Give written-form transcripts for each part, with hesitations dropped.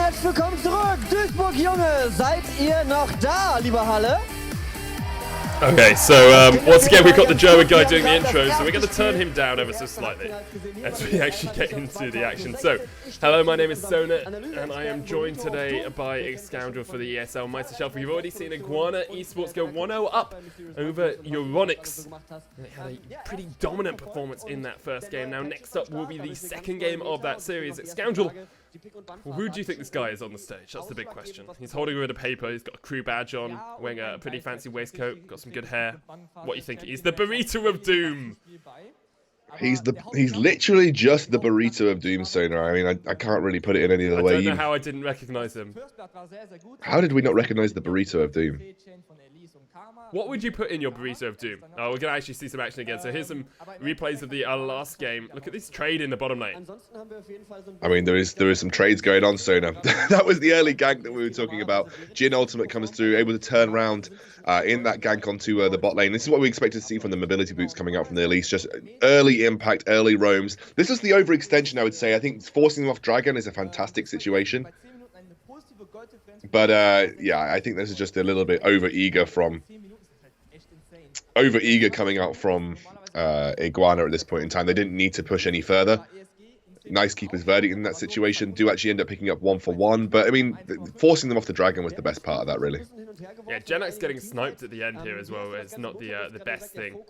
herzlich willkommen zurück. Duisburg, Junge, seid ihr noch da, liebe Halle? Okay, so once again we've got the German guy doing the intro, so we're going to turn him down ever so slightly as we actually get into the action. So, hello, my name is Sona, and I am joined today by a scoundrel for the ESL Meisterschaft. We've already seen Iguana esports go 1-0 up over Euronics. They had a pretty dominant performance in that first game. Now, next up will be the second game of that series. It's Scoundrel. Well, who do you think this guy is on the stage? That's the big question. He's holding a bit of paper, he's got a crew badge on, wearing a pretty fancy waistcoat, got some good hair. What do you think? He's the burrito of doom. He's literally just the burrito of doom, Sona. I mean, I can't really put it in any other way. I don't know how I didn't recognize him. How did we not recognize the burrito of doom? What would you put in your burrito of doom? Oh, we're going to actually see some action again. So here's some replays of the last game. Look at this trade in the bottom lane. I mean, there is some trades going on, Sona. That was the early gank that we were talking about. Jin ultimate comes through, able to turn around in that gank onto the bot lane. This is what we expect to see from the mobility boots coming out from the Elise. Just early impact, early roams. This is the overextension, I would say. I think forcing them off Dragon is a fantastic situation. But yeah, I think this is just a little bit over-eager coming out from Iguana at this point in time. They didn't need to push any further. Nice keeper's verdict in that situation. Do actually end up picking up 1-for-1, but I mean, forcing them off the Dragon was the best part of that, really. Yeah, Genax getting sniped at the end here as well is not the best thing.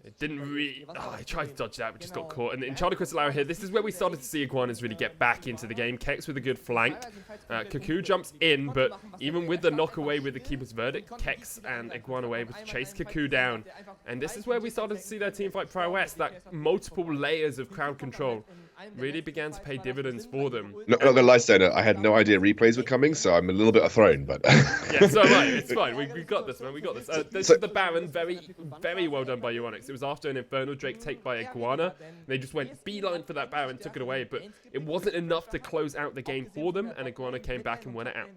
It didn't really... Oh, he tried to dodge that, but just got caught. And in Enchanted Crystal here, this is where we started to see Iguanas really get back into the game. Kex with a good flank. Cuckoo jumps in, but even with the knock away with the keeper's verdict, Kex and Iguana were able to chase Cuckoo down. And this is where we started to see their teamfight prowess, that multiple layers of crowd control really began to pay dividends for them. Not gonna lie, Sona, I had no idea replays were coming, so I'm a little bit thrown, but... Yeah, so right, it's fine. We got this, man. We got this. This is the Baron. Very, very well done by Euronics. It was after an Infernal Drake take by Iguana. They just went beeline for that Baron, took it away, but it wasn't enough to close out the game for them, and Iguana came back and won it out.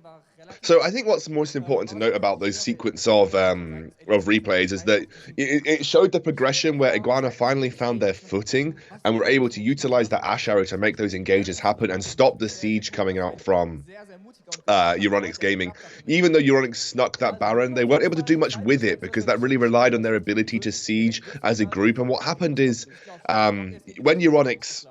So I think what's most important to note about those sequence of replays is that it showed the progression where Iguana finally found their footing and were able to utilize that Ash Arrow to make those engages happen and stop the siege coming out from Euronics Gaming. Even though Euronics snuck that Baron, they weren't able to do much with it because that really relied on their ability to siege as a group. And what happened is when Euronics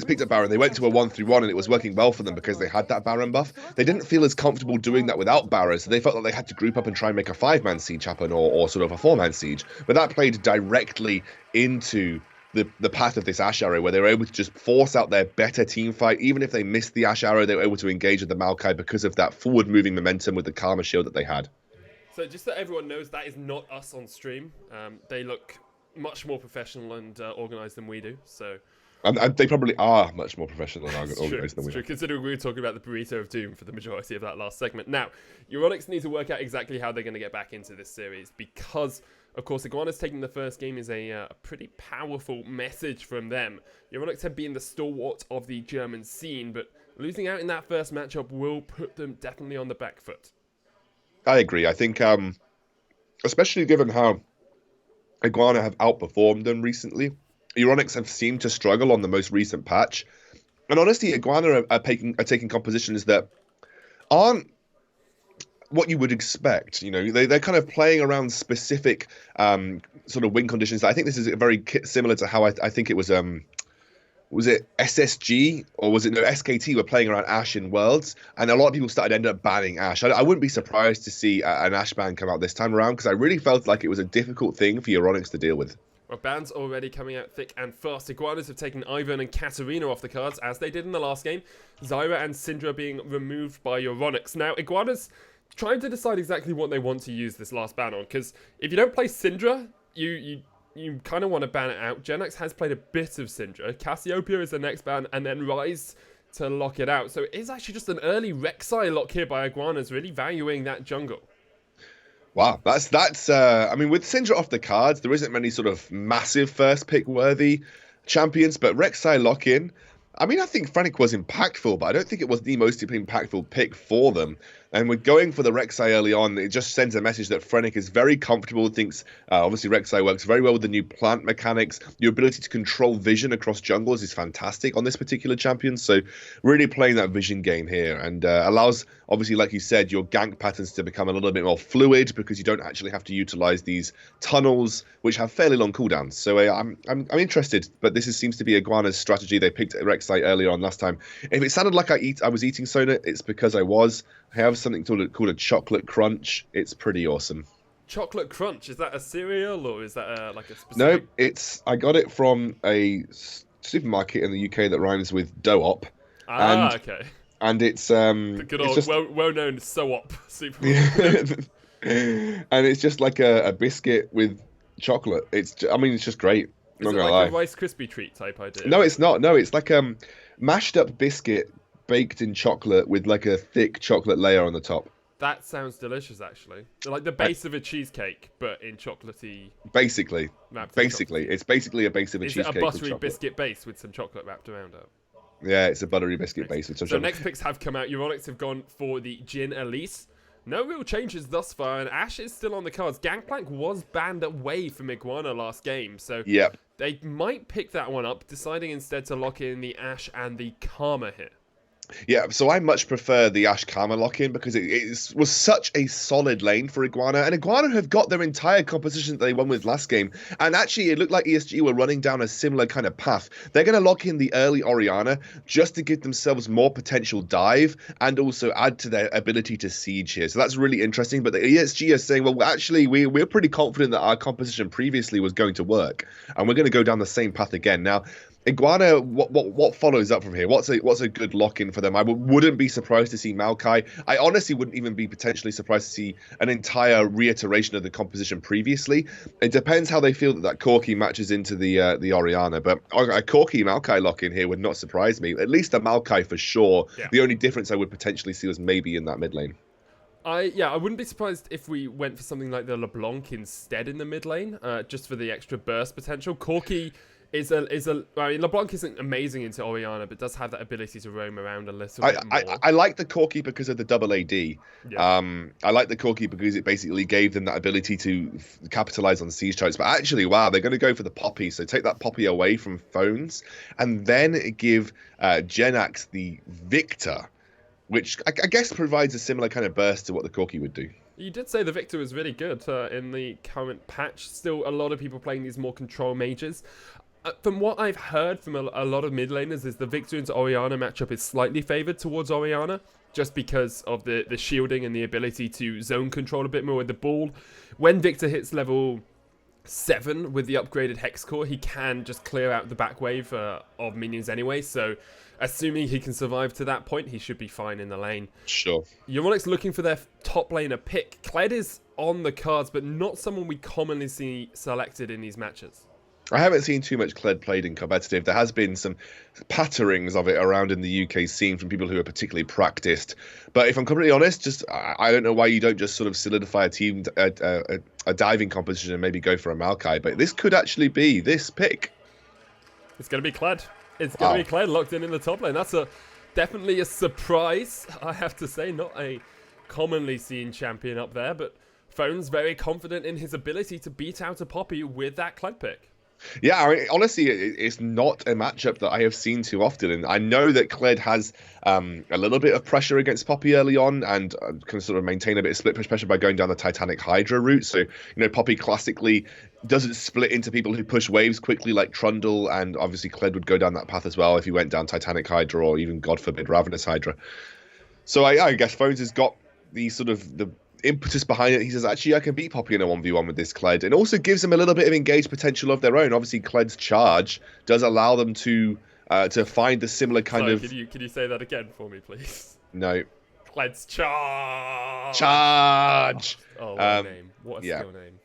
picked up Baron, they went to a 1-3-1 and it was working well for them because they had that Baron buff. They didn't feel as comfortable doing that without Baron, so they felt like they had to group up and try and make a 5-man siege happen or sort of a 4-man siege. But that played directly into the path of this Ash Arrow, where they were able to just force out their better team fight. Even if they missed the Ash Arrow, they were able to engage with the Maokai because of that forward-moving momentum with the Karma Shield that they had. So just so everyone knows, that is not us on stream. They look much more professional and organised than we do, so... they probably are much more professional and organised than we are. Considering we were talking about the burrito of doom for the majority of that last segment. Now, Euronics need to work out exactly how they're going to get back into this series because... Of course, Iguana's taking the first game is a pretty powerful message from them. Euronics have been the stalwart of the German scene, but losing out in that first matchup will put them definitely on the back foot. I agree. I think, especially given how Iguana have outperformed them recently, Euronics have seemed to struggle on the most recent patch. And honestly, Iguana are taking compositions that aren't what you would expect. You know, they're kind of playing around specific sort of win conditions. I think this is very similar to how I think it was it SSG or was it SKT were playing around Ashe in Worlds, and a lot of people ended up banning Ashe. I wouldn't be surprised to see an Ashe ban come out this time around because I really felt like it was a difficult thing for Euronics to deal with. Well, bans already coming out thick and fast. Iguanas have taken Ivan and Katarina off the cards, as they did in the last game. Zyra and Syndra being removed by Euronics. Now, Iguanas trying to decide exactly what they want to use this last ban on, because if you don't play Syndra, you kind of want to ban it out. Genax has played a bit of Syndra. Cassiopeia is the next ban, and then Ryze to lock it out. So it is actually just an early Rek'Sai lock here by Iguanas, really valuing that jungle. Wow, that's I mean, with Syndra off the cards, there isn't many sort of massive first pick worthy champions, but Rek'Sai lock in I mean, I think Frantic was impactful, but I don't think it was the most impactful pick for them. And with going for the Rek'Sai early on, it just sends a message that Frenic is very comfortable, thinks obviously Rek'Sai works very well with the new plant mechanics. Your ability to control vision across jungles is fantastic on this particular champion. So really playing that vision game here and allows, obviously, like you said, your gank patterns to become a little bit more fluid because you don't actually have to utilize these tunnels, which have fairly long cooldowns. So I'm interested, but this seems to be Iguana's strategy. They picked Rek'Sai earlier on last time. If it sounded like I was eating Sona, it's because I was. I have something called a chocolate crunch. It's pretty awesome. Chocolate crunch, is that a cereal or is that like a specific? No, I got it from a supermarket in the UK that rhymes with dough-op. Okay. And it's the good old well-known so-op supermarket. And it's just like a biscuit with chocolate. It's just great. Is it like a Rice Krispie treat type idea? No, it's not. No, it's like mashed up biscuit baked in chocolate with like a thick chocolate layer on the top. That sounds delicious, actually. Like the base of a cheesecake, but in chocolatey. Basically, it's basically a base of a cheesecake. Is it a buttery biscuit base with some chocolate wrapped around it? Yeah, it's a buttery biscuit base with some chocolate. So next picks have come out. Euronics have gone for the Jhin Elise. No real changes thus far, and Ashe is still on the cards. Gangplank was banned away from Iguana last game, so they might pick that one up, deciding instead to lock in the Ashe and the Karma here. Yeah, so I much prefer the Ashe Karma lock-in because it was such a solid lane for Iguana, and Iguana have got their entire composition that they won with last game, and actually it looked like ESG were running down a similar kind of path. They're going to lock in the early Orianna just to give themselves more potential dive and also add to their ability to siege here. So that's really interesting, but the ESG are saying, well, actually, we're pretty confident that our composition previously was going to work, and we're going to go down the same path again. Now, Iguana, what follows up from here? What's a good lock-in for them? I wouldn't be surprised to see Maokai. I honestly wouldn't even be potentially surprised to see an entire reiteration of the composition previously. It depends how they feel that Corki matches into the Orianna, but a Corki Maokai lock-in here would not surprise me. At least a Maokai for sure. Yeah. The only difference I would potentially see was maybe in that mid lane. I wouldn't be surprised if we went for something like the LeBlanc instead in the mid lane, just for the extra burst potential. Corki I mean, LeBlanc isn't amazing into Orianna, but does have that ability to roam around a little bit more. I like the Corki because of the double AD. Yeah. I like the Corki because it basically gave them that ability to capitalize on siege charts. But actually, wow, they're going to go for the Poppy. So take that Poppy away from phones and then give Jenax the Victor, which I guess provides a similar kind of burst to what the Corki would do. You did say the Victor was really good in the current patch. Still, a lot of people playing these more control mages. From what I've heard from a lot of mid laners is the Victor into Orianna matchup is slightly favored towards Orianna, just because of the shielding and the ability to zone control a bit more with the ball. When Victor hits level 7 with the upgraded Hex Core, he can just clear out the back wave of minions anyway, so assuming he can survive to that point, he should be fine in the lane. Sure. Euronics looking for their top laner pick. Kled is on the cards, but not someone we commonly see selected in these matches. I haven't seen too much Kled played in competitive. There has been some patterings of it around in the UK scene from people who are particularly practiced. But if I'm completely honest, I don't know why you don't just sort of solidify a team, a diving composition and maybe go for a Maokai. But this could actually be this pick. It's going to be Kled. It's going to be Kled locked in the top lane. That's definitely a surprise, I have to say. Not a commonly seen champion up there, but Phone's very confident in his ability to beat out a Poppy with that Kled pick. Yeah, I mean, honestly, it's not a matchup that I have seen too often. And I know that Kled has a little bit of pressure against Poppy early on and can sort of maintain a bit of split push pressure by going down the Titanic Hydra route. So, Poppy classically doesn't split into people who push waves quickly like Trundle, and obviously Kled would go down that path as well if he went down Titanic Hydra or even, God forbid, Ravenous Hydra. So I guess Phones has got the sort of the impetus behind it. He says, actually, I can beat Poppy in a 1v1 with this Kled. And also gives them a little bit of engaged potential of their own. Obviously, Kled's charge does allow them to find the similar kind of... Can you say that again for me, please? No. Kled's charge! Charge! Oh, what a name. What a skill name.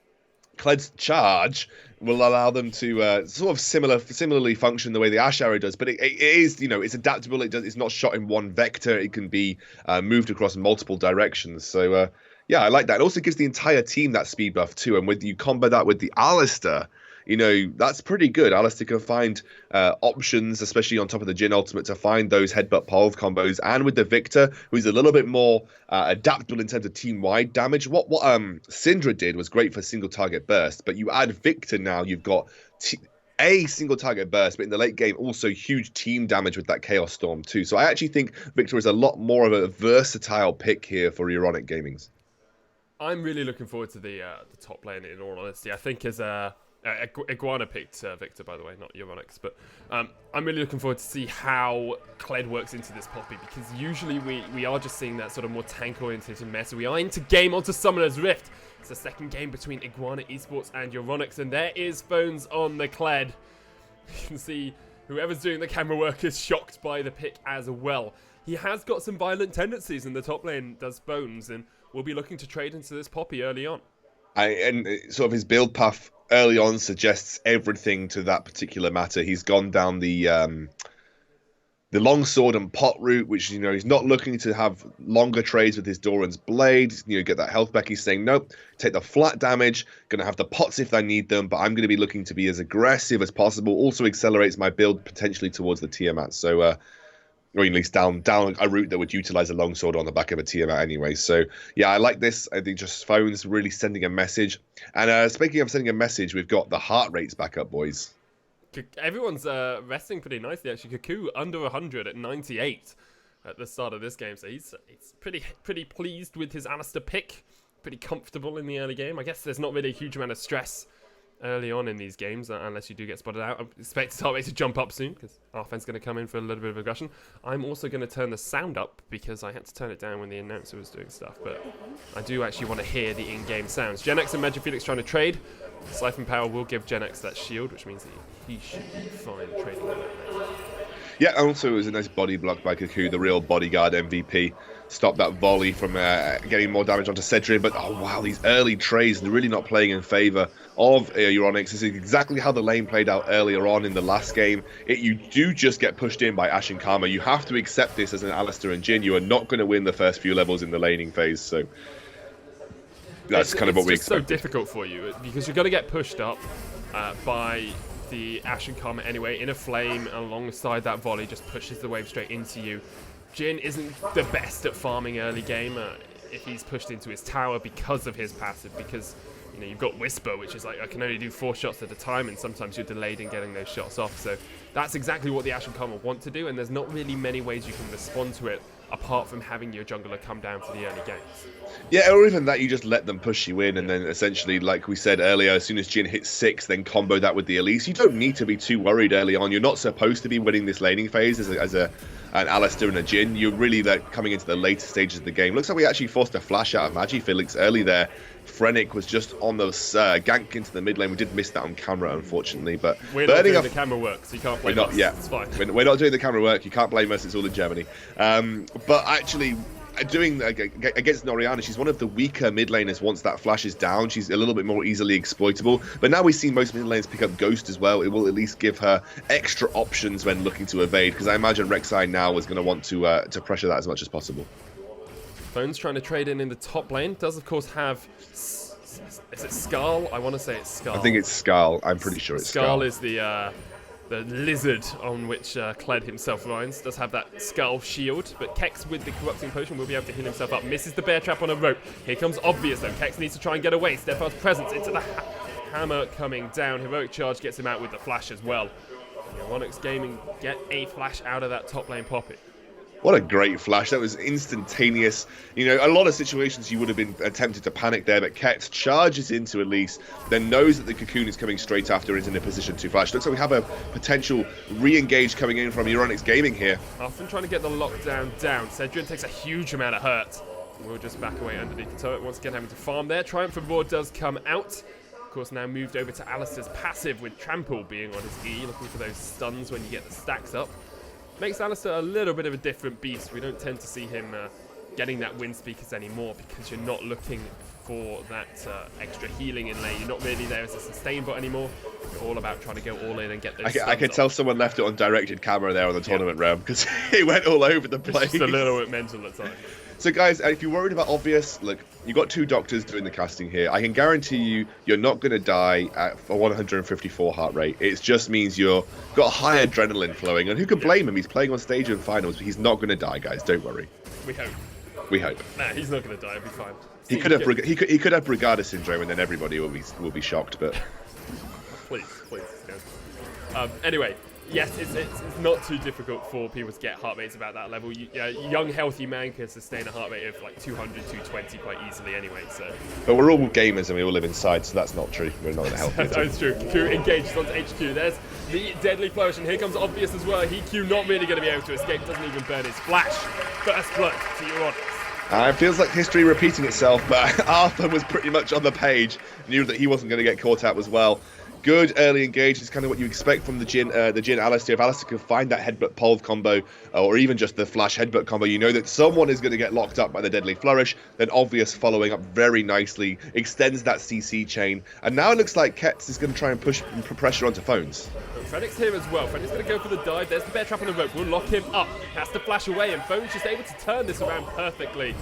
Kled's charge will allow them to sort of similarly function the way the Ashe Arrow does, but it is, it's adaptable. It's not shot in one vector. It can be moved across multiple directions. So, yeah, I like that. It also gives the entire team that speed buff too, and when you combo that with the Alistar, you know, that's pretty good. Alistair can find options, especially on top of the Jhin ultimate, to find those headbutt pulse combos. And with the Victor, who's a little bit more adaptable in terms of team-wide damage. What Syndra did was great for single target burst, but you add Victor now, you've got a single target burst, but in the late game, also huge team damage with that Chaos Storm too. So I actually think Victor is a lot more of a versatile pick here for Euronic Gamings. I'm really looking forward to the top lane, in all honesty. I think as Iguana picked Victor, by the way, not Euronics, but I'm really looking forward to see how Kled works into this Poppy, because usually we are just seeing that sort of more tank-oriented meta. We are into game onto Summoner's Rift. It's the second game between Iguana Esports and Euronics, and there is Phones on the Kled. You can see whoever's doing the camera work is shocked by the pick as well. He has got some violent tendencies in the top lane, does Bones, and will be looking to trade into this Poppy early on. And sort of his build path early on suggests everything to that particular matter. He's gone down the longsword and pot route, which, you know, he's not looking to have longer trades with his Doran's blade, you know, get that health back. He's saying, nope, take the flat damage, gonna have the pots if I need them, but I'm gonna be looking to be as aggressive as possible. Also accelerates my build potentially towards the Tiamat. So or at least down a route that would utilize a longsword on the back of a Tiamat anyway. So yeah, I like this. I think just Phones really sending a message. And speaking of sending a message, we've got the heart rates back up, boys. Everyone's resting pretty nicely, actually. Kaku under 100 at 98 at the start of this game, so he's pretty pleased with his Alistair pick. Pretty comfortable in the early game. I guess there's not really a huge amount of stress early on in these games, unless you do get spotted out. I expect Starway to jump up soon, because Arfen's going to come in for a little bit of aggression. I'm also going to turn the sound up, because I had to turn it down when the announcer was doing stuff, but I do actually want to hear the in-game sounds. GenX and Magic Felix trying to trade. Siphon Power will give GenX that shield, which means that he should be fine trading that lane. Yeah, also it was a nice body block by Kaku, the real bodyguard MVP. Stopped that volley from getting more damage onto Cedric, but oh wow, these early trades, they're really not playing in favor of Euronics. This is exactly how the lane played out earlier on in the last game. You do just get pushed in by Ash and Karma. You have to accept this as an Alistair and Jhin. You are not going to win the first few levels in the laning phase, so that's kind of what we expect. It's so difficult for you, because you're going to get pushed up by the Ash and Karma anyway, in a flame alongside that volley, just pushes the wave straight into you. Jhin isn't the best at farming early game if he's pushed into his tower because of his passive, because you know you've got Whisper, which is like, I can only do 4 shots at a time, and sometimes you're delayed in getting those shots off. So that's exactly what the Ash and Karma want to do, and there's not really many ways you can respond to it apart from having your jungler come down for the early games. Yeah, or even that, you just let them push you in, and then essentially, like we said earlier, as soon as Jhin hits 6, then combo that with the Elise. You don't need to be too worried early on. You're not supposed to be winning this laning phase as an Alistair and a Jhin. You're really coming into the later stages of the game. Looks like we actually forced a flash out of Magi Felix early there. Frenic was just on the gank into the mid lane. We did miss that on camera, unfortunately, but we're not doing the camera work, so you can't blame us. Yeah, it's fine. We're not doing the camera work. You can't blame us. It's all in Germany. But actually, doing against Noriana, she's one of the weaker mid laners. Once that flash is down, she's a little bit more easily exploitable. But now we see most mid laners pick up Ghost as well. It will at least give her extra options when looking to evade, because I imagine Rek'Sai now is going to want to pressure that as much as possible. Phone's trying to trade in the top lane. Does of course have, is it Skull? I want to say it's Skull. I think it's Skull. I'm pretty sure it's Skull. Skull is the lizard on which Kled himself rides. Does have that Skull shield, but Kex with the Corrupting Potion will be able to heal himself up. Misses the bear trap on a rope. Here comes Obvious though. Kex needs to try and get away. Steadfast Presence into the hammer coming down. Heroic Charge gets him out with the flash as well. Euronics Gaming get a flash out of that top lane Poppy. What a great flash. That was instantaneous. You know, a lot of situations you would have been tempted to panic there, but Kex charges into Elise, then knows that the Cocoon is coming straight after, is in a position to flash. Looks like we have a potential re-engage coming in from Euronics Gaming here. Often trying to get the lockdown down. Cedric takes a huge amount of hurt. We'll just back away underneath the turret. Once again, having to farm there. Triumph of Roar does come out. Of course, now moved over to Alistair's passive, with Trample being on his E, looking for those stuns when you get the stacks up. Makes Alistair a little bit of a different beast. We don't tend to see him getting that wind speakers anymore, because you're not looking for that extra healing in lane. You're not really there as a sustain bot anymore. You're all about trying to go all in and get those I could tell someone left it on directed camera there on the tournament realm because it went all over the place. It's just a little bit mental at times. So guys, if you're worried about obvious, look, you got 2 doctors doing the casting here. I can guarantee you're not going to die at a 154 heart rate. It just means you've got high adrenaline flowing, and who can blame him? He's playing on stage in finals, but he's not going to die, guys. Don't worry. We hope. We hope. Nah, he's not going to die. He'll be fine. He could have Brigada syndrome, and then everybody will be shocked. But please. Anyway. Yes, it's not too difficult for people to get heart rates about that level. A young, healthy man can sustain a heart rate of like 200, 220 quite easily anyway. So, but we're all gamers and we all live inside, so that's not true. We're not going to help. That's true. Q engaged onto HQ. There's the deadly flourish, and here comes Obvious as well. Q not really going to be able to escape. Doesn't even burn his flash. First blood to Euronics. It feels like history repeating itself, but Arthur was pretty much on the page. Knew that he wasn't going to get caught out as well. Good early engage is kind of what you expect from the Jhin Alistair. If Alistair can find that headbutt pulve combo, or even just the flash headbutt combo, you know that someone is going to get locked up by the deadly flourish. Then Obvious following up very nicely, extends that CC chain, and now it looks like Ketz is going to try and push pressure onto Phones. Fenix here as well. Fenix going to go for the dive. There's the bear trap on the rope. We'll lock him up. Has to flash away, and Phones just able to turn this around perfectly.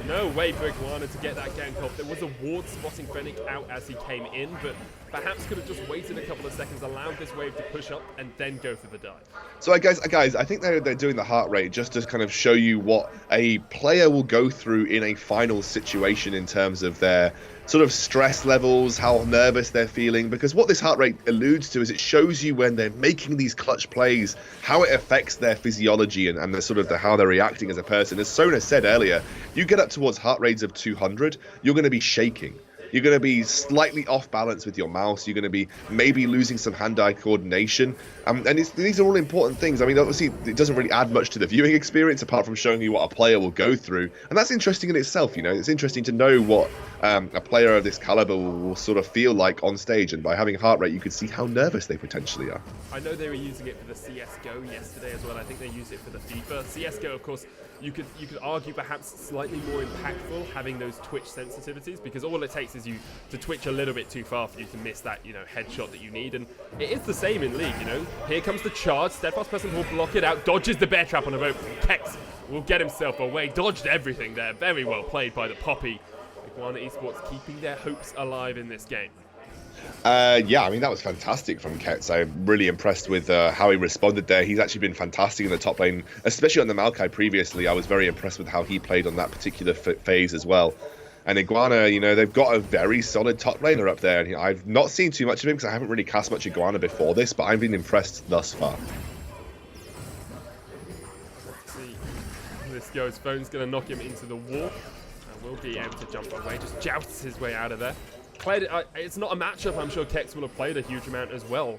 No way for Iguana to get that gank off. There was a ward spotting Fenix out as he came in, but perhaps could have just waited a couple of seconds, allowed this wave to push up, and then go for the dive. So guys, I think they're doing the heart rate just to kind of show you what a player will go through in a final situation in terms of their sort of stress levels, how nervous they're feeling, because what this heart rate alludes to is it shows you when they're making these clutch plays, how it affects their physiology and the sort of how they're reacting as a person. As Sona said earlier, you get up towards heart rates of 200, you're going to be shaking. You're going to be slightly off balance with your mouse. You're going to be maybe losing some hand-eye coordination. And these are all important things. I mean, obviously, it doesn't really add much to the viewing experience apart from showing you what a player will go through. And that's interesting in itself, you know. It's interesting to know what a player of this caliber will sort of feel like on stage. And by having heart rate, you can see how nervous they potentially are. I know they were using it for the CSGO yesterday as well. I think they used it for the FIFA. CSGO, of course, you could argue perhaps slightly more impactful having those twitch sensitivities, because all it takes is you to twitch a little bit too far for you to miss that, you know, headshot that you need. And it is the same in League, you know. Here comes the charge. Steadfast Presence will block it out. Dodges the bear trap on the rope. Kex will get himself away. Dodged everything there. Very well played by the Poppy. Iguana Esports keeping their hopes alive in this game. Yeah, I mean, that was fantastic from Ketz. I'm really impressed with how he responded there. He's actually been fantastic in the top lane, especially on the Maokai previously. I was very impressed with how he played on that particular phase as well. And Iguana, you know, they've got a very solid top laner up there. And I've not seen too much of him because I haven't really cast much Iguana before this, but I've been impressed thus far. Let's see how this goes. Phone's going to knock him into the wall. Will be able to jump away, just jousts his way out of there. It's not a matchup I'm sure Kex will have played a huge amount as well.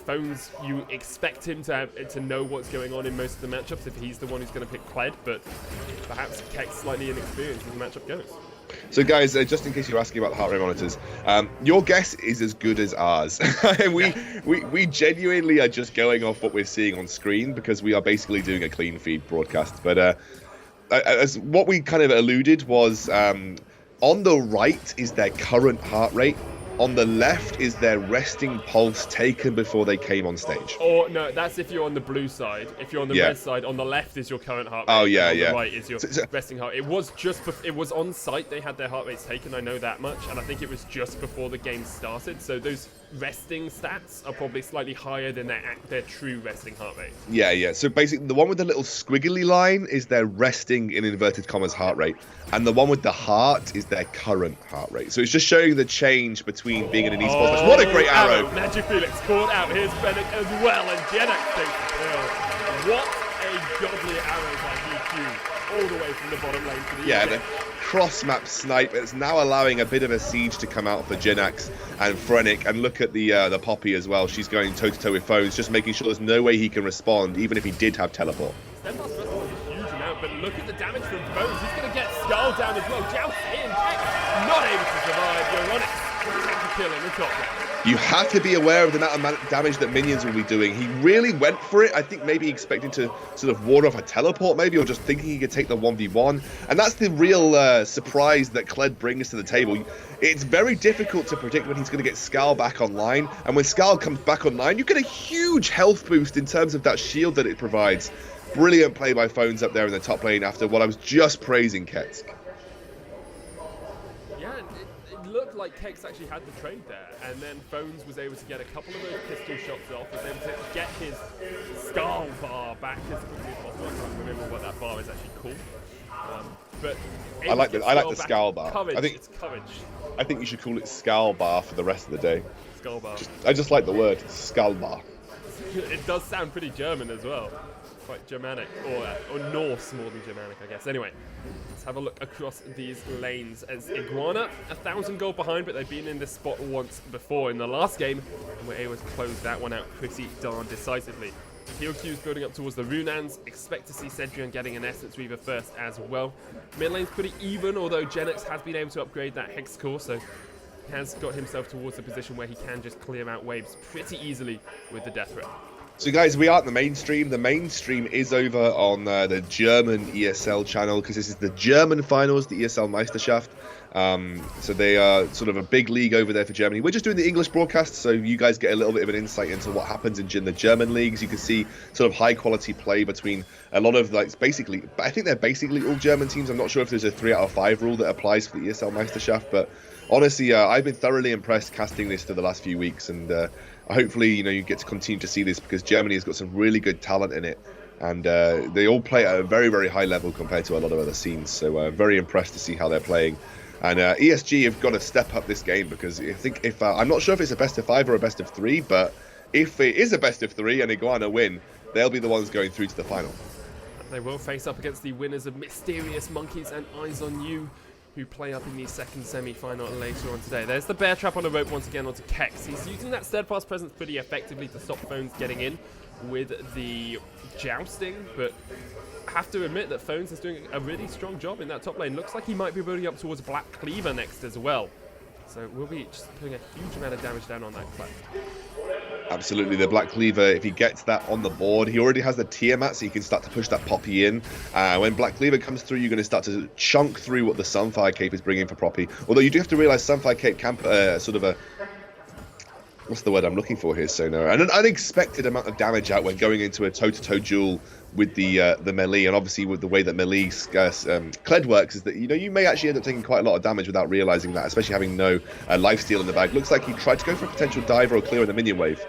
Phones, you expect him to know what's going on in most of the matchups if he's the one who's going to pick Kled, but perhaps Kex slightly inexperienced as the matchup goes. So guys, just in case you're asking about the heart rate monitors, your guess is as good as ours. we genuinely are just going off what we're seeing on screen because we are basically doing a clean feed broadcast. But as what we kind of alluded was, on the right is their current heart rate. On the left is their resting pulse taken before they came on stage. Or no, that's if you're on the blue side. If you're on the red side, on the left is your current heart rate. Oh yeah, on yeah. the right is your resting heart. It was it was on site. They had their heart rates taken. I know that much, and I think it was just before the game started. So those resting stats are probably slightly higher than their true resting heart rate. Yeah, yeah. So basically, the one with the little squiggly line is their resting in inverted commas heart rate, and the one with the heart is their current heart rate. So it's just showing the change between being in an esports match. What a great arrow! Magic Felix caught out. Here's Fennec as well, and Genex takes the kill. What a godly arrow by EQ, all the way from the bottom lane to the the cross-map snipe. It's now allowing a bit of a siege to come out for Genax and Frenic. And look at the Poppy as well. She's going toe-to-toe with Phones, just making sure there's no way he can respond, even if he did have teleport. Steadfast Presence was a huge amount, but look at the damage from Phones. He's going to get Skull down as well. Joust in, Kex not able to survive. Euronics kill in the top lane. You have to be aware of the amount of damage that minions will be doing. He really went for it. I think maybe expecting to sort of ward off a teleport maybe, or just thinking he could take the 1v1. And that's the real surprise that Kled brings to the table. It's very difficult to predict when he's going to get Skal back online. And when Skal comes back online, you get a huge health boost in terms of that shield that it provides. Brilliant play by Phones up there in the top lane after what I was just praising Ketsk. Yeah, it looked like Kex actually had the trade there, and then Phones was able to get a couple of those pistol shots off, was able to get his Skal bar back as quickly as possible. I can't remember what that bar is actually called. But I like the Skal bar. Courage, it's courage. I think you should call it Skal bar for the rest of the day. Skal bar. I just like the word Skal bar. It does sound pretty German as well. Quite Germanic, or Norse more than Germanic, I guess. Anyway, let's have a look across these lanes as Iguana, 1,000 gold behind, but they've been in this spot once before in the last game, and were able to close that one out pretty darn decisively. Heal queues building up towards the Runans. Expect to see Cedrion getting an Essence Reaver first as well. Mid lane's pretty even, although Genix has been able to upgrade that Hex core, so he has got himself towards a position where he can just clear out waves pretty easily with the Death Ray. So guys, we are at the mainstream. The mainstream is over on the German ESL channel because this is the German finals, the ESL Meisterschaft. So they are sort of a big league over there for Germany. We're just doing the English broadcast, so you guys get a little bit of an insight into what happens in the German leagues. You can see sort of high quality play between a lot of I think they're basically all German teams. I'm not sure if there's a 3 out of 5 rule that applies for the ESL Meisterschaft, but honestly, I've been thoroughly impressed casting this for the last few weeks, and hopefully, you get to continue to see this because Germany has got some really good talent in it, and they all play at a very, very high level compared to a lot of other scenes. So very impressed to see how they're playing. And ESG have got to step up this game because I think if I'm not sure if it's a best of 5 or a best of 3, but if it is a best of 3 and Iguana win, they'll be the ones going through to the final. They will face up against the winners of Mysterious Monkeys and Eyes on You, who play up in the second semi-final later on today. There's the bear trap on the rope once again onto Kex. He's using that steadfast presence pretty effectively to stop Phones getting in with the jousting, but I have to admit that Phones is doing a really strong job in that top lane. Looks like he might be building up towards Black Cleaver next as well. So we'll be just putting a huge amount of damage down on that Clef. Absolutely, the Black Cleaver, if he gets that on the board, he already has the Tiamat, so he can start to push that Poppy in. When Black Cleaver comes through, you're going to start to chunk through what the Sunfire Cape is bringing for Poppy. Although you do have to realize Sunfire Cape can sort of a... What's the word I'm looking for here, Sona? An unexpected amount of damage out when going into a toe-to-toe duel with the melee, and obviously with the way that melee Kled works is that you may actually end up taking quite a lot of damage without realizing that, especially having no lifesteal in the bag. Looks like he tried to go for a potential diver or clear in the minion wave.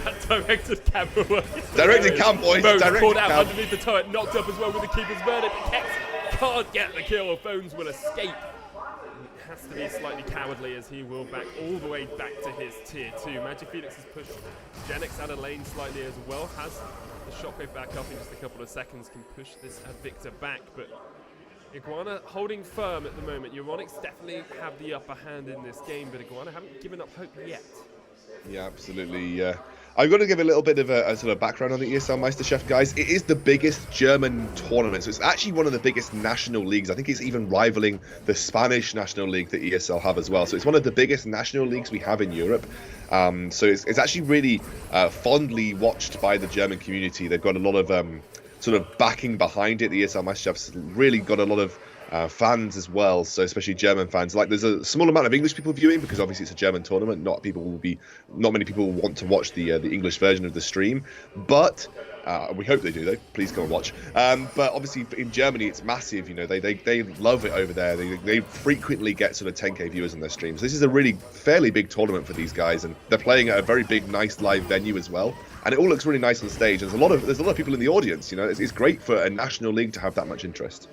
That directed camera work. Directed cam, boys. Directed caught out underneath the turret, knocked up as well with the Keeper's Verdict. Kex can't get the kill, or Phones will escape. It has to be slightly cowardly as he will back all the way back to his tier 2. Magic Phoenix has pushed Genix out of lane slightly as well, has the shockwave back up in just a couple of seconds, can push this Victor back, but Iguana holding firm at the moment. Euronics definitely have the upper hand in this game, but Iguana haven't given up hope yet. Yeah, absolutely. I've got to give a little bit of a sort of background on the ESL Meisterschaft, guys. It is the biggest German tournament, so it's actually one of the biggest national leagues. I think it's even rivaling the Spanish national league that ESL have as well. So it's one of the biggest national leagues we have in Europe. So it's actually really fondly watched by the German community. They've got a lot of sort of backing behind it. The ESL Meisterschaft's really got a lot of fans as well, so especially German fans. Like, there's a small amount of English people viewing because obviously it's a German tournament. Not many people will want to watch the English version of the stream, but we hope they do though. Please go and watch. But obviously in Germany it's massive. They love it over there. They frequently get sort of 10k viewers on their streams. This is a really fairly big tournament for these guys, and they're playing at a very big, nice live venue as well. And it all looks really nice on stage. There's a lot of people in the audience. It's great for a national league to have that much interest.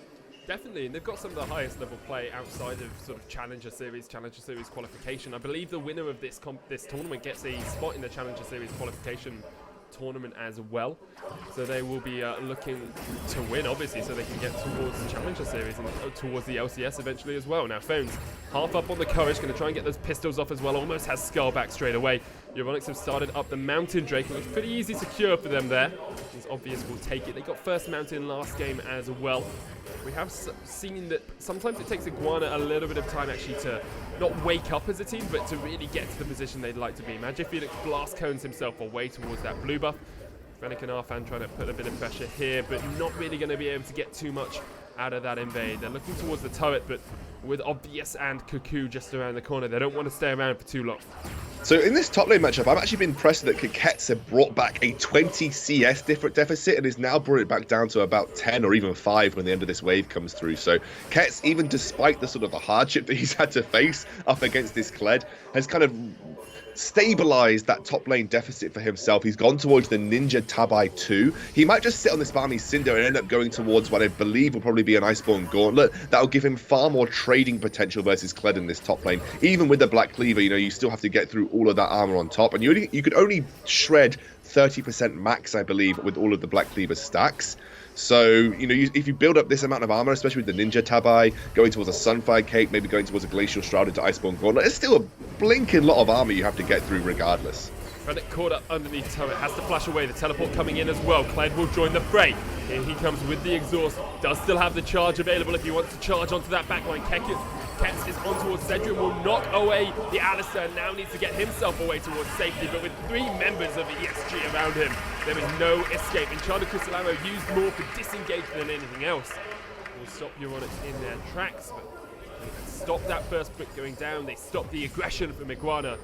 Definitely, and they've got some of the highest level play outside of sort of Challenger Series qualification. I believe the winner of this tournament gets a spot in the Challenger Series qualification tournament as well. So they will be looking to win, obviously, so they can get towards the Challenger Series and towards the LCS eventually as well. Now, Phones half up on the Courage, going to try and get those pistols off as well. Almost has Skull back straight away. Euronics have started up the Mountain Drake. It looks pretty easy secure for them there. It's obvious we'll take it. They got first Mountain last game as well. We have seen that sometimes it takes Iguana a little bit of time actually to not wake up as a team, but to really get to the position they'd like to be. Magic Felix blast cones himself away towards that blue buff. Fennec and Arfan trying to put a bit of pressure here, but not really going to be able to get too much out of that invade. They're looking towards the turret, but with Obvious and Cuckoo just around the corner, they don't want to stay around for too long. So in this top lane matchup, I've actually been impressed that Kekets have brought back a 20 CS deficit and is now brought it back down to about 10 or even 5 when the end of this wave comes through. So Kets, even despite the sort of the hardship that he's had to face up against this Kled, has kind of stabilized that top lane deficit for himself. He's gone towards the Ninja Tabai 2. He might just sit on this Barmy Cinder and end up going towards what I believe will probably be an Iceborne Gauntlet. That'll give him far more trading potential versus Kled in this top lane. Even with the Black Cleaver, you know, you still have to get through all of that armor on top, and you could only shred 30% max, I believe, with all of the Black Cleaver stacks. So, you know, if you build up this amount of armor, especially with the Ninja Tabai, going towards a Sunfire Cake, maybe going towards a Glacial Shroud into Iceborne Gauntlet, it's still a blinking lot of armor you have to get through regardless. Fennec caught up underneath turret, has to flash away. The teleport coming in as well. Kled will join the fray. Here he comes with the exhaust. Does still have the charge available if he wants to charge onto that backline. Kets is on towards Cedric, will knock away the Alistair, now needs to get himself away towards safety, but with 3 members of the ESG around him, there is no escape. Enchanted Crystal Arrow used more for disengage than anything else. Will stop Euronics in their tracks, but they can stop that first brick going down. They stop the aggression from Iguana,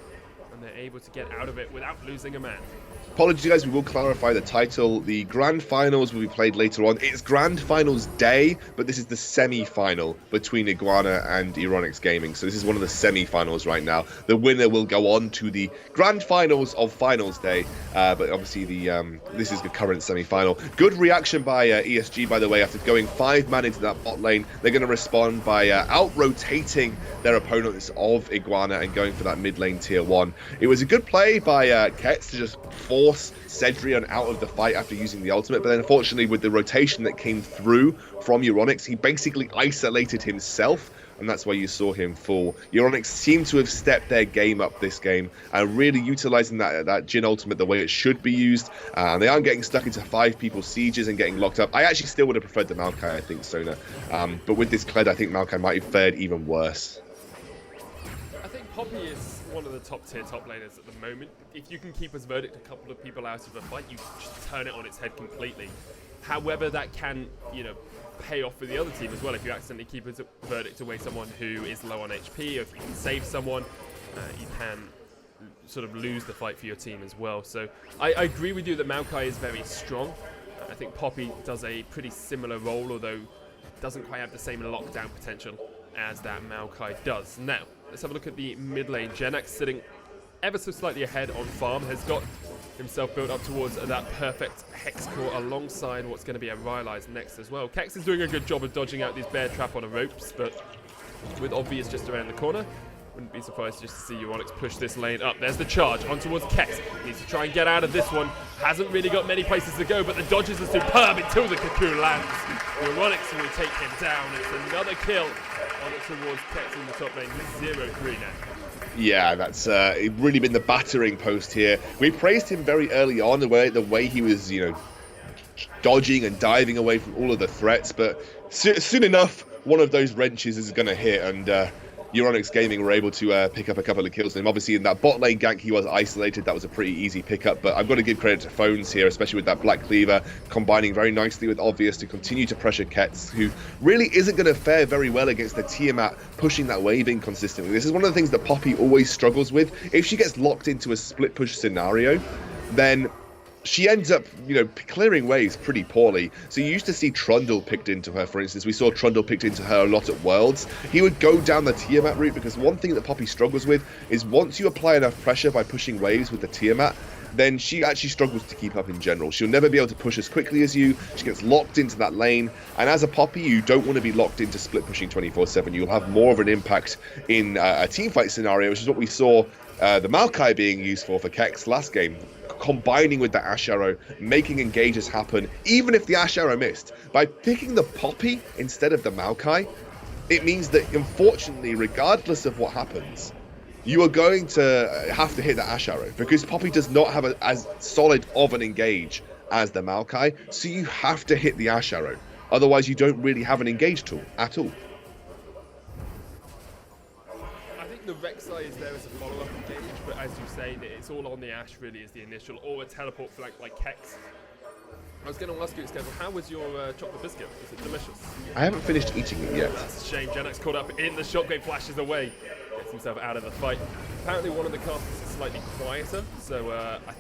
and they're able to get out of it without losing a man. Apologies, guys, we will clarify the title. The Grand Finals will be played later on. It's Grand Finals Day, but this is the semi-final between Iguana and Euronics Gaming. So this is one of the semi-finals right now. The winner will go on to the Grand Finals of Finals Day, but obviously this is the current semi-final. Good reaction by ESG, by the way, after going 5-man into that bot lane. They're going to respond by out-rotating their opponents of Iguana and going for that mid-lane tier 1. It was a good play by Kets to just force Cedrion out of the fight after using the ultimate, but then unfortunately with the rotation that came through from Euronics, he basically isolated himself, and that's why you saw him fall. Euronics seem to have stepped their game up this game and really utilizing that Jhin ultimate the way it should be used, and they aren't getting stuck into 5-people sieges and getting locked up. I actually still would have preferred the Maokai, I think, Sona, but with this Kled, I think Maokai might have fared even worse. I think Poppy is one of the top laners at the moment. If you can keep his Verdict a couple of people out of a fight, you just turn it on its head completely. However, that can, you know, pay off for the other team as well. If you accidentally keep his Verdict away someone who is low on HP, or if you can save someone, you can sort of lose the fight for your team as well. So I agree with you that Maokai is very strong. I think Poppy does a pretty similar role, although doesn't quite have the same lockdown potential as that Maokai does. Now, let's have a look at the mid lane. Genax sitting ever so slightly ahead on farm, has got himself built up towards that perfect Hex Core alongside what's going to be a Rylai's next as well. Kex is doing a good job of dodging out these bear trap on the ropes, but with Obvious just around the corner, wouldn't be surprised just to see Euronics push this lane up. There's the charge on towards Kex. Needs to try and get out of this one. Hasn't really got many places to go, but the dodges are superb until the Cocoon lands. Euronics will take him down. It's another kill on it towards Kex in the top lane. 0-3 now. Yeah, that's really been the battering post here. We praised him very early on, the way he was, you know, dodging and diving away from all of the threats, but soon enough, one of those wrenches is going to hit, and Euronics Gaming were able to pick up a couple of kills. And obviously in that bot lane gank, he was isolated. That was a pretty easy pickup, but I've got to give credit to Phones here, especially with that Black Cleaver, combining very nicely with Obvious to continue to pressure Kets, who really isn't going to fare very well against the Tiamat pushing that wave in consistently. This is one of the things that Poppy always struggles with. If she gets locked into a split push scenario, then she ends up, you know, clearing waves pretty poorly. So you used to see Trundle picked into her, for instance. We saw Trundle picked into her a lot at Worlds. He would go down the Tiamat route, because one thing that Poppy struggles with is once you apply enough pressure by pushing waves with the Tiamat, then she actually struggles to keep up in general. She'll never be able to push as quickly as you. She gets locked into that lane. And as a Poppy, you don't want to be locked into split pushing 24/7. You'll have more of an impact in a teamfight scenario, which is what we saw the Maokai being used for Kex last game. combining with the Ash Arrow, making engages happen, even if the Ash Arrow missed. By picking the Poppy instead of the Maokai, it means that, unfortunately, regardless of what happens, you are going to have to hit the Ash Arrow, because Poppy does not have as solid of an engage as the Maokai, so you have to hit the Ash Arrow. Otherwise, you don't really have an engage tool at all. I think the Rek'Sai is there as a follow-up engage, but as you say, it's all on the Ash really as the initial, or a teleport flank like Kex. I was going to ask you, Schedule, how was your chocolate biscuit? Was it delicious? I haven't finished eating it yet. That's a shame. Genox caught up in the shockwave, flashes away, gets himself out of the fight. Apparently one of the casters is slightly quieter, so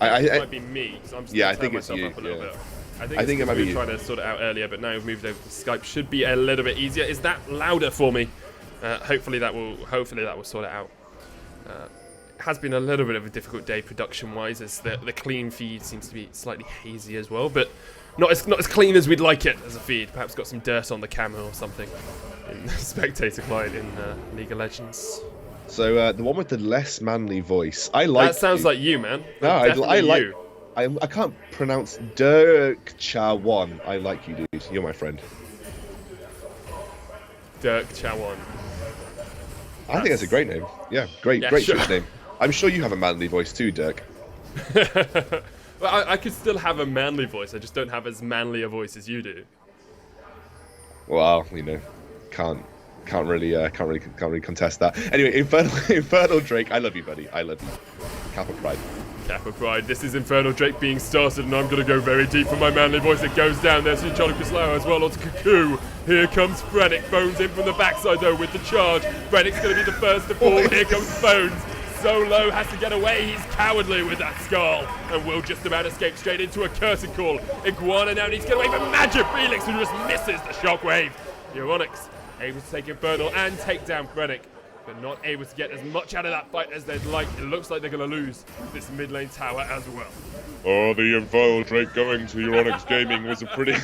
I think it might be me. So I'm just I think it's you. Up a little bit. I think it might be trying to sort it out earlier, but now we've moved over to Skype. Should be a little bit easier. Is that louder for me? Hopefully that will sort it out. Has been a little bit of a difficult day production-wise, as the clean feed seems to be slightly hazy as well, but not as clean as we'd like it as a feed. Perhaps got some dirt on the camera or something in the spectator client in League of Legends. So the one with the less manly voice, I like. That sounds like you, man. No, I like you. I can't pronounce Dirk Chawan. I like you, dude. You're my friend. Dirk Chawan. I think that's a great name. Yeah, great Switch name. I'm sure you have a manly voice too, Dirk. Well, I could still have a manly voice. I just don't have as manly a voice as you do. Well, can't really contest that. Anyway, Infernal Drake, I love you, buddy. I love you. Kappa Pride. Kappa Pride. This is Infernal Drake being started, and I'm going to go very deep for my manly voice. It goes down. There's Johnny Krislao as well onto Cuckoo. Here comes Frennick. Bones in from the backside, though, with the charge. Frennick's going to be the first to fall. Here comes Bones. Solo has to get away. He's cowardly with that skull, and will just about escape straight into a curtain call. Iguana now needs to get away from Magic Felix, who just misses the shockwave. Euronics able to take Infernal and take down Frennick, but not able to get as much out of that fight as they'd like. It looks like they're going to lose this mid lane tower as well. Oh, the Infernal Drake going to Euronics Gaming was a pretty...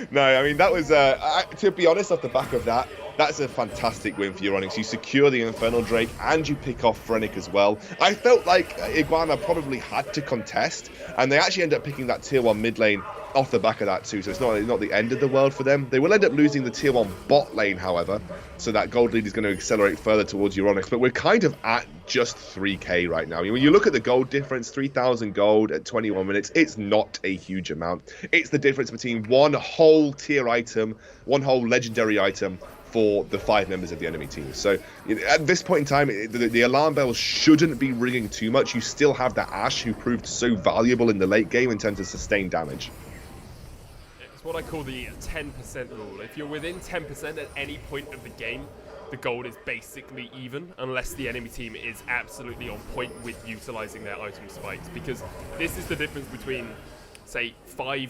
No, I mean, that was, to be honest, off the back of that, that's a fantastic win for Euronics. You secure the Infernal Drake and you pick off Frennick as well. I felt like Iguana probably had to contest, and they actually ended up picking that tier 1 mid lane off the back of that too, so it's not the end of the world for them. They will end up losing the tier 1 bot lane, however, so that gold lead is going to accelerate further towards Euronics, but we're kind of at just 3k right now. When you look at the gold difference, 3,000 gold at 21 minutes, it's not a huge amount. It's the difference between one whole tier item, one whole legendary item for the 5 members of the enemy team. So at this point in time, the alarm bells shouldn't be ringing too much. You still have the Ashe, who proved so valuable in the late game in terms of sustained damage. What I call the 10% rule. If you're within 10% at any point of the game, the gold is basically even, unless the enemy team is absolutely on point with utilizing their item spikes, because this is the difference between, say, probably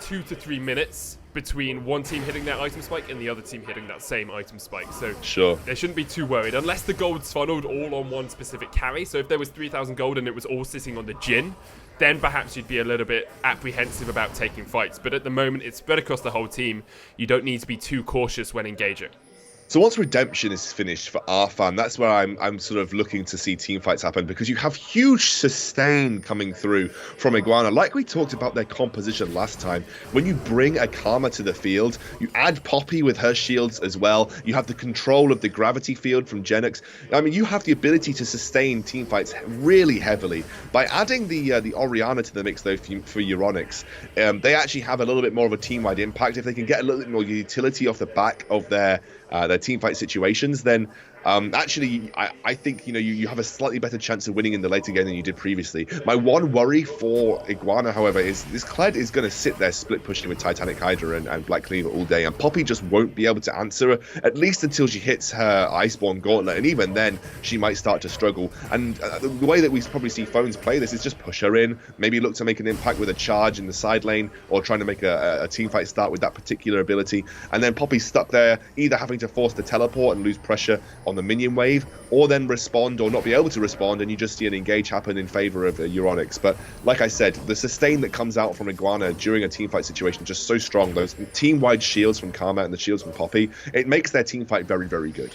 2 to 3 minutes between one team hitting that item spike and the other team hitting that same item spike. So sure, they shouldn't be too worried, unless the gold's funneled all on one specific carry. So if there was 3,000 gold and it was all sitting on the Jhin, then perhaps you'd be a little bit apprehensive about taking fights. But at the moment, it's spread across the whole team. You don't need to be too cautious when engaging. So once Redemption is finished for our fan, that's where I'm sort of looking to see team fights happen, because you have huge sustain coming through from Iguana. Like we talked about their composition last time, when you bring a Karma to the field, you add Poppy with her shields as well, you have the control of the gravity field from Genox. I mean, you have the ability to sustain team fights really heavily. By adding the Orianna to the mix, though, for Euronics, they actually have a little bit more of a team-wide impact. If they can get a little bit more utility off the back of their team fight situations, then actually I think you have a slightly better chance of winning in the later game than you did previously. My one worry for Iguana, however, is this Kled is going to sit there split pushing with Titanic Hydra and Black Cleaver all day, and Poppy just won't be able to answer her, at least until she hits her Iceborne Gauntlet, and even then she might start to struggle. And the way that we probably see Phones play this is just push her in, maybe look to make an impact with a charge in the side lane, or trying to make a team fight start with that particular ability, and then Poppy's stuck there either having to force the teleport and lose pressure on the minion wave, or then respond or not be able to respond, and you just see an engage happen in favor of Euronics. But like I said, the sustain that comes out from Iguana during a teamfight situation is just so strong. Those team-wide shields from Karma and the shields from Poppy, it makes their teamfight very, very good.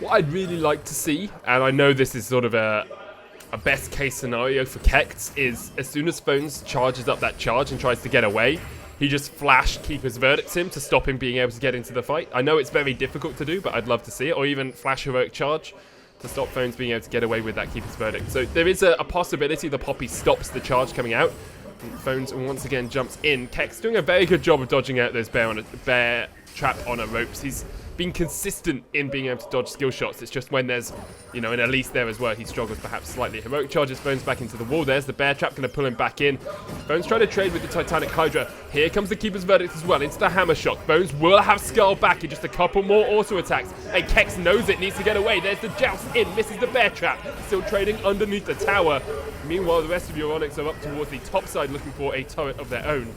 What I'd really like to see, and I know this is sort of a a best case scenario for Kex is as soon as Phones charges up that charge and tries to get away, he just flash Keeper's Verdicts him to stop him being able to get into the fight. I know it's very difficult to do, but I'd love to see it. Or even flash Heroic Charge to stop Phones being able to get away with that Keeper's Verdict. So there is a possibility the Poppy stops the charge coming out. Phones once again jumps in. Kex doing a very good job of dodging out those bear trap on a ropes. He's been consistent in being able to dodge skill shots. It's just when there's, you know, an Elise there as well, he struggles perhaps slightly. Heroic charges Phones back into the wall. There's the bear trap, going to pull him back in. Phones trying to trade with the Titanic Hydra. Here comes the Keeper's Verdict as well into the Hammer Shock. Phones will have Skull back in just a couple more auto attacks. And Kex knows it, needs to get away. There's the Joust in, misses the bear trap. Still trading underneath the tower. Meanwhile, the rest of Euronics are up towards the top side looking for a turret of their own.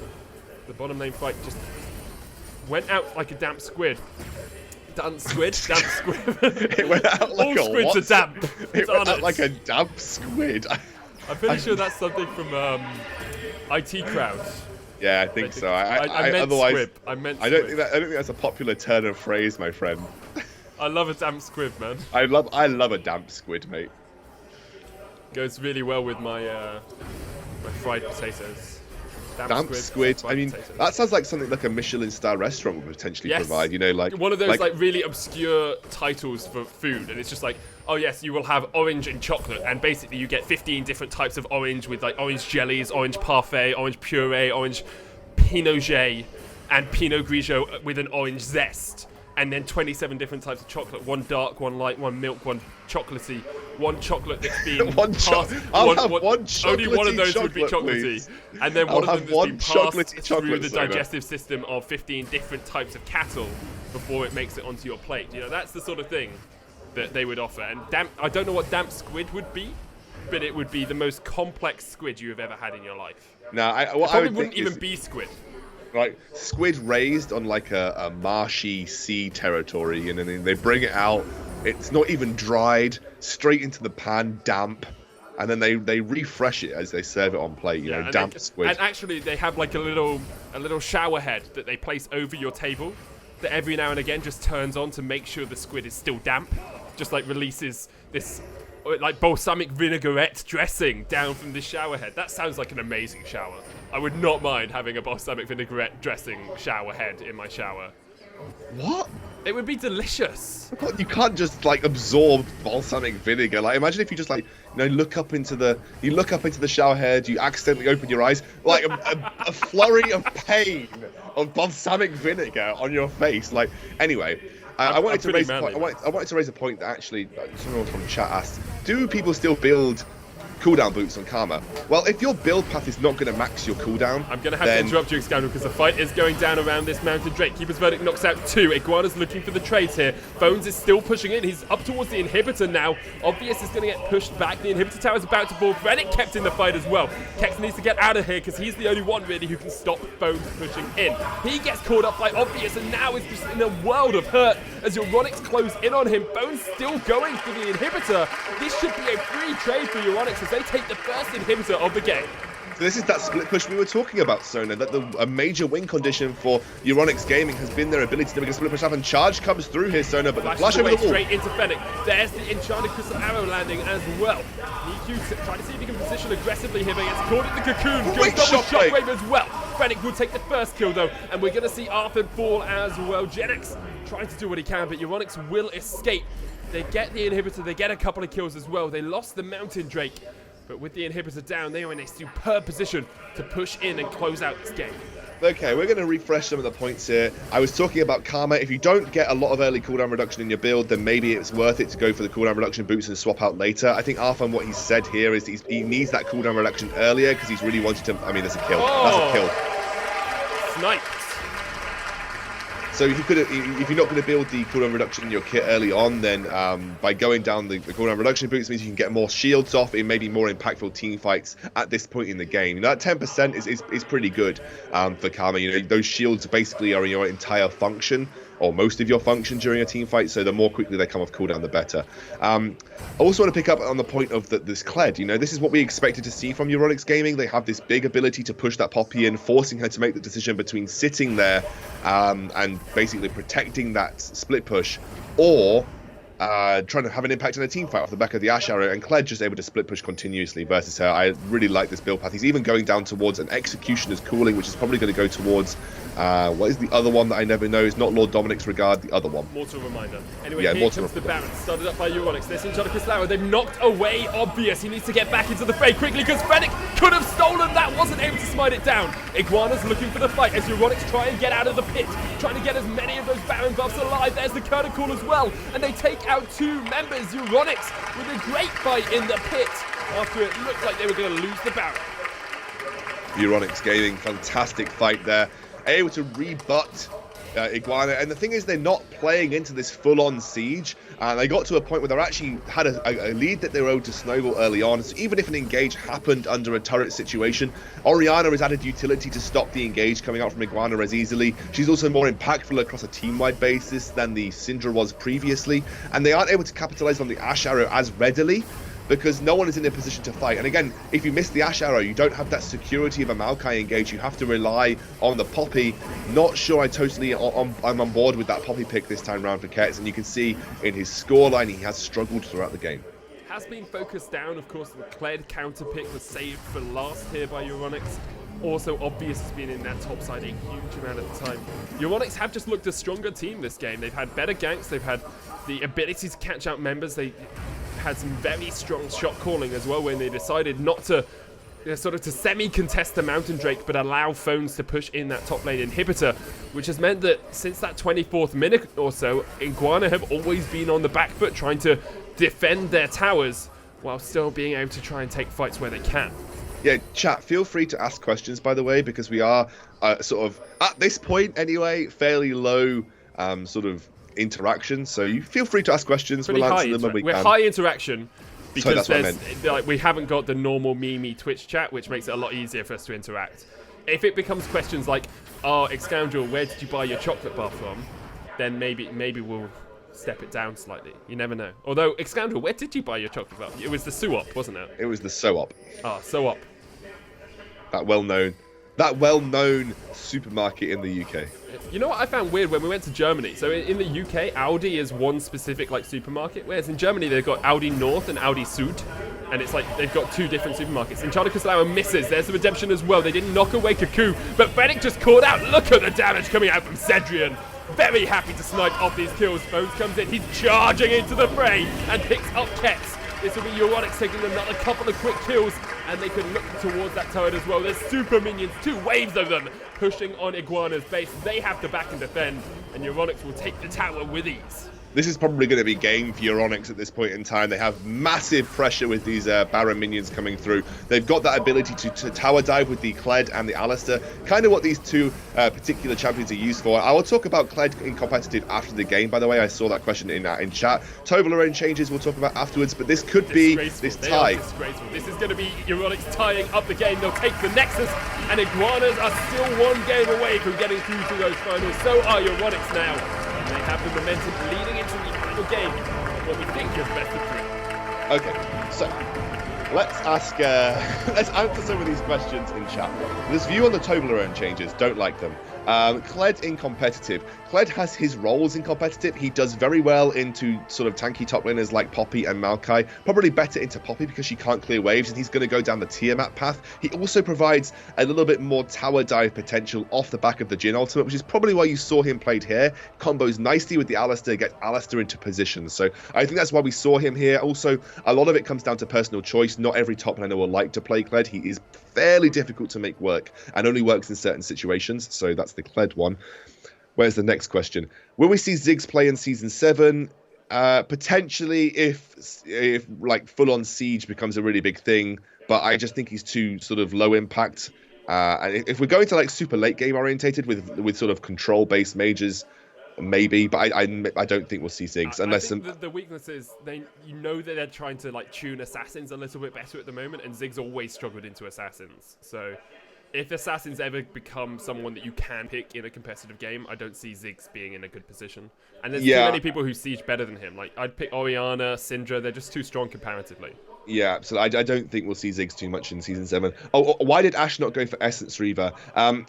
The bottom lane fight just went out like a damp squid. Damp squid? Damp squid. It went out like all squids are damp. It went out like a damp squid. I'm pretty sure that's something from IT Crowd. Yeah, I think so. I meant otherwise, squib. I meant I don't think that's a popular turn of phrase, my friend. I love a damp squid, man. I love a damp squid, mate. Goes really well with my my fried potatoes. Damp squid. I mean, potatoes. that sounds like something like a Michelin star restaurant would potentially provide. You know, like one of those like really obscure titles for food, and it's just like, oh yes, you will have orange and chocolate, and basically you get 15 different types of orange with like orange jellies, orange parfait, orange puree, orange pinot and pinot grigio with an orange zest. And then 27 different types of chocolate. One dark, one light, one milk, one chocolatey. One chocolate that's been I'll have one chocolatey only one of those would be chocolatey. Please. And then one of them that's been passed through the soda. digestive system of 15 different types of cattle before it makes it onto your plate. You know, that's the sort of thing that they would offer. And I don't know what damp squid would be, but it would be the most complex squid you have ever had in your life. No, it wouldn't even be squid. Like squid raised on like a marshy sea territory, and then they bring it out. It's not even dried, straight into the pan, damp, and then they refresh it as they serve it on plate. You know, damp squid. And actually, they have like a little shower head that they place over your table that every now and again just turns on to make sure the squid is still damp. Just like releases this like balsamic vinaigrette dressing down from this shower head. That sounds like an amazing shower. I would not mind having a balsamic vinaigrette dressing shower head in my shower. What? It would be delicious. You can't just like absorb balsamic vinegar. Like imagine if you just like look up into the shower head, you accidentally open your eyes, like a flurry of pain of balsamic vinegar on your face. Like anyway. I wanted to raise a point that actually someone from the chat asked: do people still build cooldown boots on Karma? Well, if your build path is not going to max your cooldown, I'm going to have to interrupt you, Scoundrel, because the fight is going down around this Mountain Drake. Keeper's Verdict knocks out 2. Iguana's looking for the trades here. Bones is still pushing in. He's up towards the inhibitor now. Obvious is going to get pushed back. The inhibitor tower is about to fall. Rennick kept in the fight as well. Kex needs to get out of here because he's the only one really who can stop Bones pushing in. He gets caught up by Obvious and now is just in a world of hurt as Euronics close in on him. Bones still going for the inhibitor. This should be a free trade for Euronics as they take the first inhibitor of the game. So this is that split push we were talking about, Sona, that a major win condition for Euronics Gaming has been their ability to make a split push happen. Charge comes through here, Sona, but the flash over the wall. Straight into Fennec. There's the Enchanted Crystal Arrow landing as well. EQ trying to see if he can position aggressively here, but gets caught in the cocoon. Goes double shockwave as well. Fennec will take the first kill though, and we're going to see Arthur fall as well. Genix trying to do what he can, but Euronics will escape. They get the inhibitor, they get a couple of kills as well. They lost the Mountain Drake. But with the inhibitor down, they are in a superb position to push in and close out this game. Okay, we're going to refresh some of the points here. I was talking about Karma. If you don't get a lot of early cooldown reduction in your build, then maybe it's worth it to go for the cooldown reduction boots and swap out later. I think Arthur, what he's said here is he needs that cooldown reduction earlier because he's really wanted to... I mean, that's a kill. Oh. That's a kill. Sniped. So if you're not going to build the cooldown reduction in your kit early on, then by going down the cooldown reduction boots means you can get more shields off in maybe more impactful team fights at this point in the game. You know, that 10% is pretty good for Karma. You know, those shields basically are your entire function, or most of your function during a team fight, so the more quickly they come off cooldown, the better. I also want to pick up on the point of this Kled. You know, this is what we expected to see from Euronics Gaming. They have this big ability to push that Poppy in, forcing her to make the decision between sitting there and basically protecting that split push, or trying to have an impact in a team fight off the back of the Ash Arrow, and Kled just able to split push continuously versus her. I really like this build path. He's even going down towards an Executioner's Cooling, which is probably going to go towards, what is the other one that I never know? It's not Lord Dominic's Regard, the other one. Mortal Reminder. Anyway, yeah, here comes the Baron, started up by Euronics. This is Cristlao. They've knocked away Obvious. He needs to get back into the fray quickly because Fennec could have stolen that, wasn't able to smite it down. Iguana's looking for the fight as Euronics try and get out of the pit, trying to get as many of those Baron buffs alive. There's the Curtain Call as well, and they take out 2 members. Euronics with a great fight in the pit after it looked like they were going to lose the Baron. Euronics Gaming, fantastic fight there. Able to rebut Iguana, and the thing is, they're not playing into this full-on siege. They got to a point where they actually had a lead that they were owed to Snowball early on. So even if an engage happened under a turret situation, Orianna has added utility to stop the engage coming out from Iguana as easily. She's also more impactful across a team-wide basis than the Syndra was previously, and they aren't able to capitalize on the Ash Arrow as readily, because no one is in a position to fight. And again, if you miss the Ash Arrow, you don't have that security of a Maokai engage. You have to rely on the Poppy. Not sure I'm on board with that Poppy pick this time round for Ketz, and you can see in his scoreline he has struggled throughout the game. Has been focused down, of course. The Kled counter pick was saved for last here by Euronics. Also, Obvious has been in that top side a huge amount of the time. Euronics have just looked a stronger team this game. They've had better ganks. They've had the ability to catch out members. They had some very strong shot calling as well when they decided not to sort of to semi-contest the Mountain Drake but allow phones to push in that top lane inhibitor, which has meant that since that 24th minute or so, Iguana have always been on the back foot trying to defend their towers while still being able to try and take fights where they can. Yeah, chat, feel free to ask questions, by the way, because we are sort of, at this point anyway, fairly low sort of interaction, so you feel free to ask questions. We'll answer them when we can. We're high interaction because like, we haven't got the normal Mimi Twitch chat, which makes it a lot easier for us to interact. If it becomes questions like, "Oh, Excoundrel, where did you buy your chocolate bar from?" then maybe we'll step it down slightly. You never know. Although, Excoundrel, where did you buy your chocolate bar? It was the Suop, wasn't it? It was the Soop. Ah, Soop. That well-known supermarket in the UK. You know what I found weird when we went to Germany? So in the UK, Aldi is one specific like supermarket, whereas in Germany they've got Aldi North and Aldi Süd, and it's like they've got 2 different supermarkets. And Cristlau misses. There's the redemption as well. They didn't knock away Cuckoo, but Fennec just caught out. Look at the damage coming out from Cedrian. Very happy to snipe off these kills. Bones comes in. He's charging into the fray and picks up Ketz. This will be Euronics taking another couple of quick kills, and they can look towards that turret as well. There's super minions, 2 waves of them, pushing on Iguana's base. They have to back and defend, and Euronics will take the tower with ease. This is probably going to be game for Euronics at this point in time. They have massive pressure with these Baron minions coming through. They've got that ability to tower dive with the Kled and the Alistair, kind of what these 2 particular champions are used for. I will talk about Kled in competitive after the game, by the way. I saw that question in chat. Toblerone changes we'll talk about afterwards, but this could be this tie. This is going to be Euronics tying up the game. They'll take the Nexus, and Iguanas are still 1 game away from getting through to those finals. So are Euronics now. They have the momentum leading into the final game of what we think is best of 3. Okay, so let's answer some of these questions in chat. This view on the Toblerone changes, don't like them. Kled in competitive. Kled has his roles in competitive. He does very well into sort of tanky top laners like Poppy and Maokai. Probably better into Poppy because she can't clear waves and he's going to go down the Tiamat path. He also provides a little bit more tower dive potential off the back of the Jhin ultimate, which is probably why you saw him played here. Combos nicely with the Alistair, get Alistair into position. So I think that's why we saw him here. Also, a lot of it comes down to personal choice. Not every top laner will like to play Kled. He is fairly difficult to make work and only works in certain situations. So that's the Kled one. Where's the next question? Will we see Ziggs play in Season 7? Potentially if like full-on Siege becomes a really big thing, but I just think he's too sort of low impact. And if we're going to like super late game orientated with sort of control-based mages, maybe, but I don't think we'll see Ziggs unless the weakness is that they're trying to like tune assassins a little bit better at the moment, and Ziggs always struggled into assassins. So if assassins ever become someone that you can pick in a competitive game, I don't see Ziggs being in a good position. And there's too many people who siege better than him. Like I'd pick Orianna, Syndra. They're just too strong comparatively. Yeah, so I don't think we'll see Ziggs too much in Season 7. Oh, why did Ashe not go for Essence Reaver?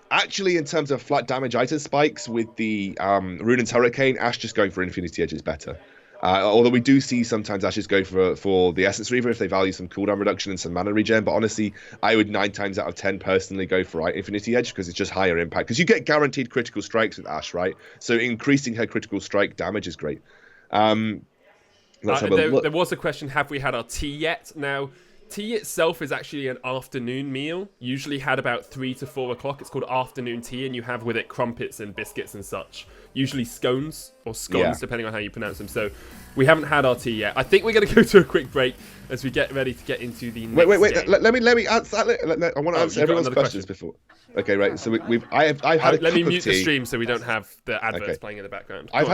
Actually, in terms of flat damage item spikes with the Rune and Hurricane, Ashe just going for Infinity Edge is better. Although we do see sometimes Ashes go for the Essence Reaver if they value some cooldown reduction and some mana regen. But honestly, I would 9 times out of 10 personally go for Infinity Edge because it's just higher impact. Because you get guaranteed critical strikes with Ashe, right? So increasing her critical strike damage is great. Let's have a look. There was a question, have we had our tea yet? Now, tea itself is actually an afternoon meal, usually had about 3 to 4 o'clock. It's called afternoon tea, and you have with it crumpets and biscuits and such. Usually scones, or scones, depending on how you pronounce them. So we haven't had our tea yet. I think we're going to go to a quick break as we get ready to get into the next game. Let me answer. I want to answer everyone's questions before. Okay, right. So I've had a Let me cup of mute the tea. stream so we don't have the adverts playing in the background. I've had a